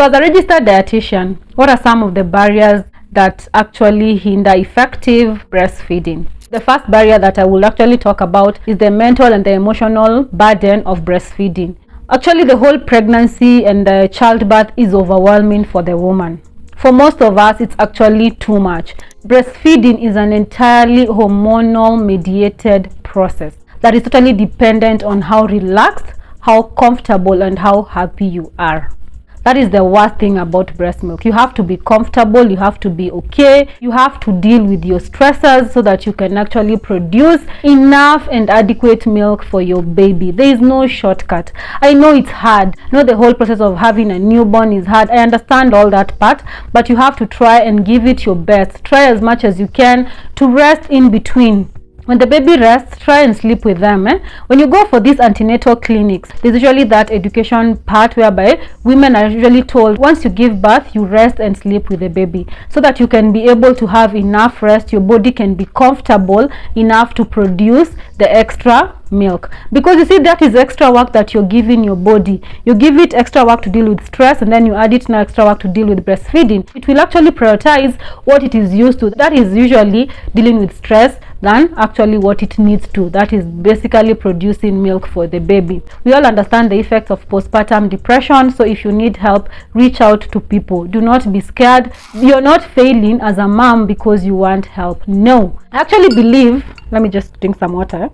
So as a registered dietitian, what are some of the barriers that actually hinder effective breastfeeding? The first barrier that I will actually talk about is the mental and the emotional burden of breastfeeding. Actually, the whole pregnancy and the childbirth is overwhelming for the woman. For most of us, it's actually too much. Breastfeeding is an entirely hormonal mediated process that is totally dependent on how relaxed, how comfortable, and how happy you are. That is the worst thing about breast milk. You have to be comfortable, you have to be okay, you have to deal with your stressors so that you can actually produce enough and adequate milk for your baby. There is no shortcut. I know it's hard. I know the whole process of having a newborn is hard. I understand all that part, but you have to try and give it your best. Try as much as you can to rest in between. When the baby rests, try and sleep with them. When you go for these antenatal clinics, there's usually that education part whereby women are usually told once you give birth, you rest and sleep with the baby so that you can be able to have enough rest, your body can be comfortable enough to produce the extra milk. Because you see, that is extra work that you're giving your body. You give it extra work to deal with stress, and then you add it now extra work to deal with breastfeeding. It will actually prioritize what it is used to, that is usually dealing with stress, than actually what it needs to, that is basically producing milk for the baby. We all understand the effects of postpartum depression, so if you need help, reach out to people. Do not be scared. You're not failing as a mom because you want help. No, I actually believe, let me just drink some water,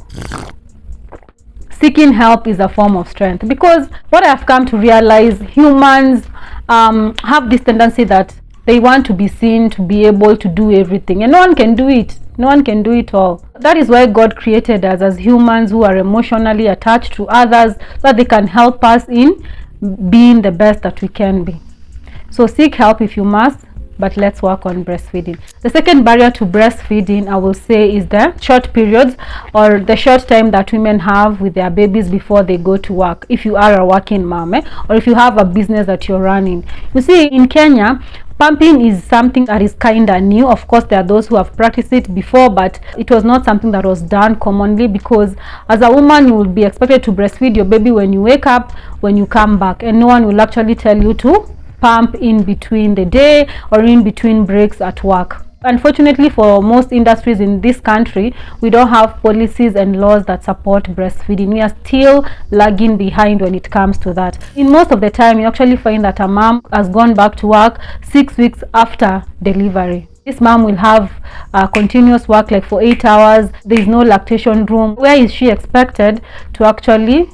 seeking help is a form of strength, because what I've come to realize, humans have this tendency that they want to be seen, to be able to do everything, and no one can do it. No one can do it all. That is why God created us as humans who are emotionally attached to others, so that they can help us in being the best that we can be. So seek help if you must, but let's work on breastfeeding. The second barrier to breastfeeding, I will say, is the short periods or the short time that women have with their babies before they go to work. If you are a working mom, or if you have a business that you're running. You see, in Kenya, pumping is something that is kind of new. Of course, there are those who have practiced it before, but it was not something that was done commonly, because as a woman, you will be expected to breastfeed your baby when you wake up, when you come back, and no one will actually tell you to pump in between the day or in between breaks at work. Unfortunately, for most industries in this country, we don't have policies and laws that support breastfeeding. We are still lagging behind when it comes to that. In most of the time, you actually find that a mom has gone back to work 6 weeks after delivery. This mom will have continuous work like for 8 hours. There is no lactation room. Where is she expected to actually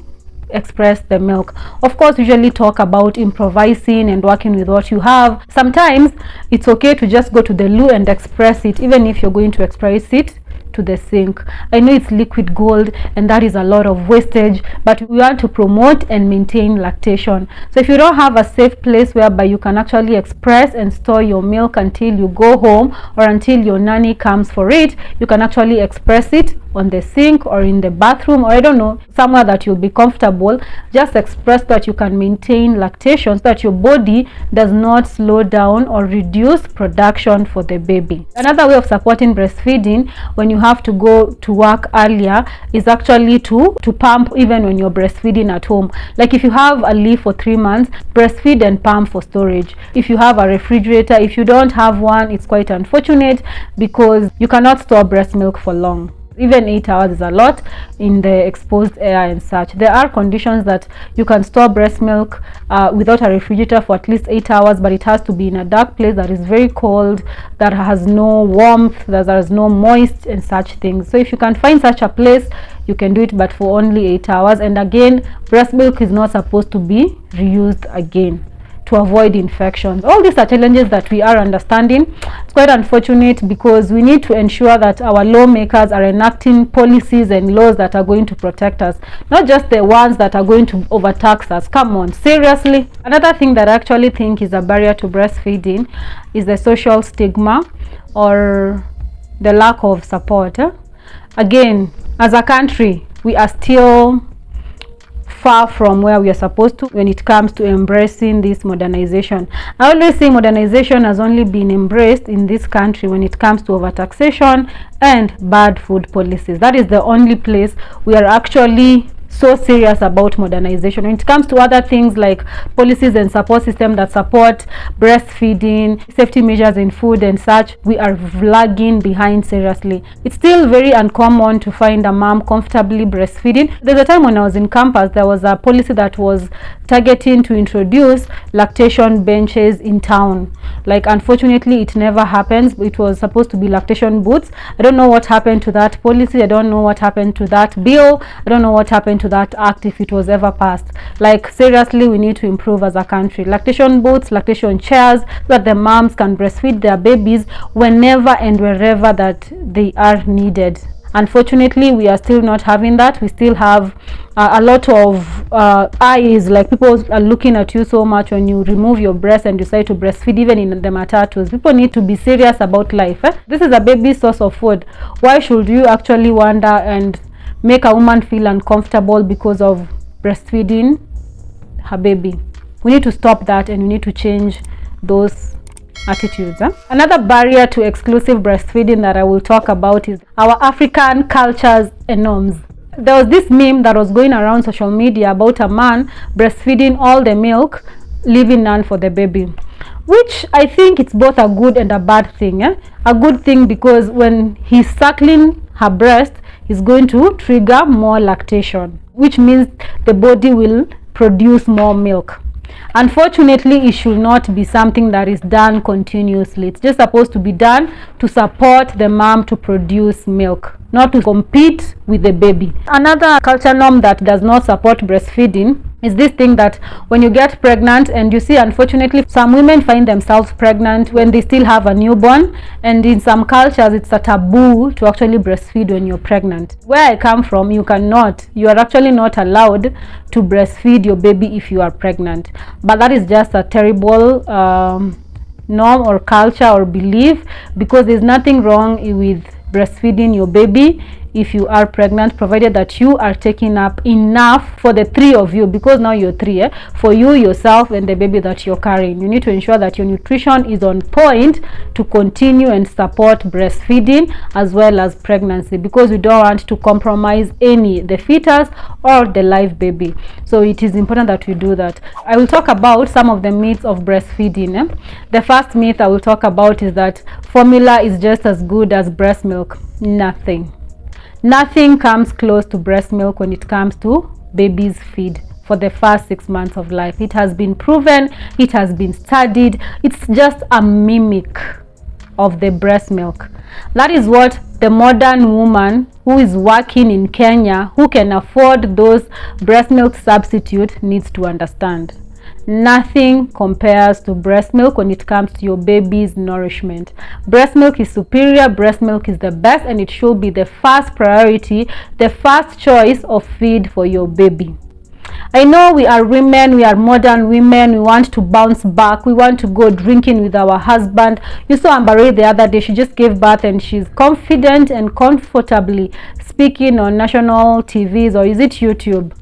express the milk? Of course, usually talk about improvising and working with what you have. Sometimes it's okay to just go to the loo and express it, even if you're going to express it to the sink. I know it's liquid gold and that is a lot of wastage, but we want to promote and maintain lactation. So if you don't have a safe place whereby you can actually express and store your milk until you go home or until your nanny comes for it, you can actually express it on the sink or in the bathroom, or I don't know, somewhere that you'll be comfortable. Just express that you can maintain lactation so that your body does not slow down or reduce production for the baby. Another way of supporting breastfeeding when you have to go to work earlier is actually to pump even when you're breastfeeding at home. Like if you have a leave for 3 months, breastfeed and pump for storage. If you have a refrigerator, if you don't have one, it's quite unfortunate because you cannot store breast milk for long. Even 8 hours is a lot in the exposed air and such. There are conditions that you can store breast milk without a refrigerator for at least 8 hours, but it has to be in a dark place that is very cold, that has no warmth, that there is no moist and such things. So if you can find such a place, you can do it, but for only 8 hours. And again, breast milk is not supposed to be reused again to avoid infections. All these are challenges that we are understanding. It's quite unfortunate because we need to ensure that our lawmakers are enacting policies and laws that are going to protect us, not just the ones that are going to overtax us. Come on, seriously. Another thing that I actually think is a barrier to breastfeeding is the social stigma or the lack of support. Again, as a country, we are still far from where we are supposed to when it comes to embracing this modernization. I always say modernization has only been embraced in this country when it comes to overtaxation and bad food policies. That is the only place we are actually so serious about modernization. When it comes to other things like policies and support system that support breastfeeding, safety measures in food and such, we are lagging behind seriously. It's still very uncommon to find a mom comfortably breastfeeding. There's a time when I was in campus, there was a policy that was targeting to introduce lactation benches in town. Like, unfortunately, it never happens. It was supposed to be lactation booths. I don't know what happened to that policy. I don't know what happened to that bill. I don't know what happened to that act, if it was ever passed. Like, seriously, we need to improve as a country. Lactation booths, lactation chairs, so that the moms can breastfeed their babies whenever and wherever that they are needed. Unfortunately, we are still not having that. We still have a lot of eyes, like people are looking at you so much when you remove your breast and decide to breastfeed, even in the matatus. People need to be serious about life. This is a baby's source of food. Why should you actually wonder and make a woman feel uncomfortable because of breastfeeding her baby? We need to stop that, and we need to change those attitudes. Another barrier to exclusive breastfeeding that I will talk about is our African cultures and norms. There was this meme that was going around social media about a man breastfeeding all the milk, leaving none for the baby, which I think it's both a good and a bad thing. A good thing because when he's suckling her breast, he's going to trigger more lactation, which means the body will produce more milk. Unfortunately, it should not be something that is done continuously. It's just supposed to be done to support the mom to produce milk, not to compete with the baby. Another culture norm that does not support breastfeeding is this thing that when you get pregnant, and you see, unfortunately, some women find themselves pregnant when they still have a newborn, and in some cultures it's a taboo to actually breastfeed when you're pregnant. Where I come from, you are actually not allowed to breastfeed your baby if you are pregnant. But that is just a terrible norm or culture or belief, because there's nothing wrong with breastfeeding your baby if you are pregnant, provided that you are taking up enough for the three of you, because now you're three, for you, yourself, and the baby that you're carrying. You need to ensure that your nutrition is on point to continue and support breastfeeding as well as pregnancy, because we don't want to compromise the fetus or the live baby. So it is important that we do that. I will talk about some of the myths of breastfeeding. The first myth I will talk about is that formula is just as good as breast milk. Nothing comes close to breast milk when it comes to baby's feed for the first 6 months of life. It has been proven, it has been studied. It's just a mimic of the breast milk. That is what the modern woman who is working in Kenya, who can afford those breast milk substitute, needs to understand. Nothing compares to breast milk when it comes to your baby's nourishment. Breast milk is superior, breast milk is the best, and it should be the first priority, the first choice of feed for your baby. I know we are women, we are modern women, we want to bounce back, we want to go drinking with our husband. You saw Ambare the other day, she just gave birth and she's confident and comfortably speaking on national TVs, or is it YouTube?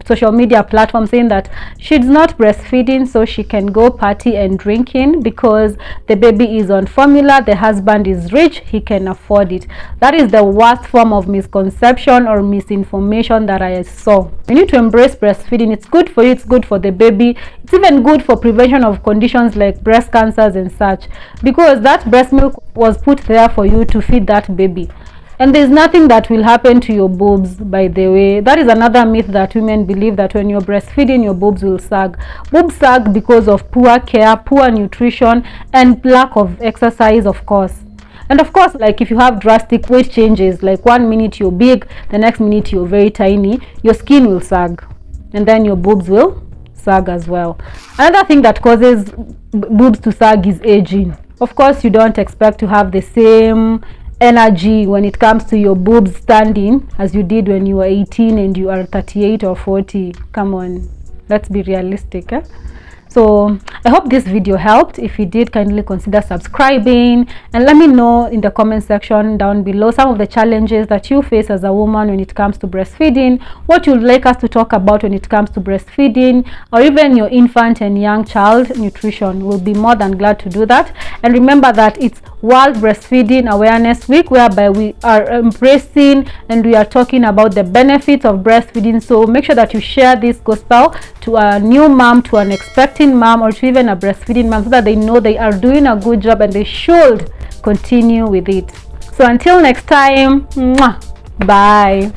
Social media platform, saying that she's not breastfeeding so she can go party and drinking because the baby is on formula, the husband is rich, he can afford it. That is the worst form of misconception or misinformation that I saw. You need to embrace breastfeeding. It's good for you, it's good for the baby, it's even good for prevention of conditions like breast cancers and such, because that breast milk was put there for you to feed that baby. And there's nothing that will happen to your boobs, by the way. That is another myth that women believe, that when you're breastfeeding, your boobs will sag. Boobs sag because of poor care, poor nutrition, and lack of exercise, of course. And of course, like if you have drastic weight changes, like 1 minute you're big, the next minute you're very tiny, your skin will sag. And then your boobs will sag as well. Another thing that causes boobs to sag is aging. Of course, you don't expect to have the same energy when it comes to your boobs standing as you did when you were 18 and you are 38 or 40. Come on, let's be realistic. So I hope this video helped. If you did, kindly consider subscribing, and let me know in the comment section down below some of the challenges that you face as a woman when it comes to breastfeeding, what you'd like us to talk about when it comes to breastfeeding, or even your infant and young child nutrition. We'll be more than glad to do that. And remember that it's World Breastfeeding Awareness Week, whereby we are embracing and we are talking about the benefits of breastfeeding. So make sure that you share this gospel to a new mom, to an expecting mom, or to even a breastfeeding mom, so that they know they are doing a good job and they should continue with it. So until next time, bye.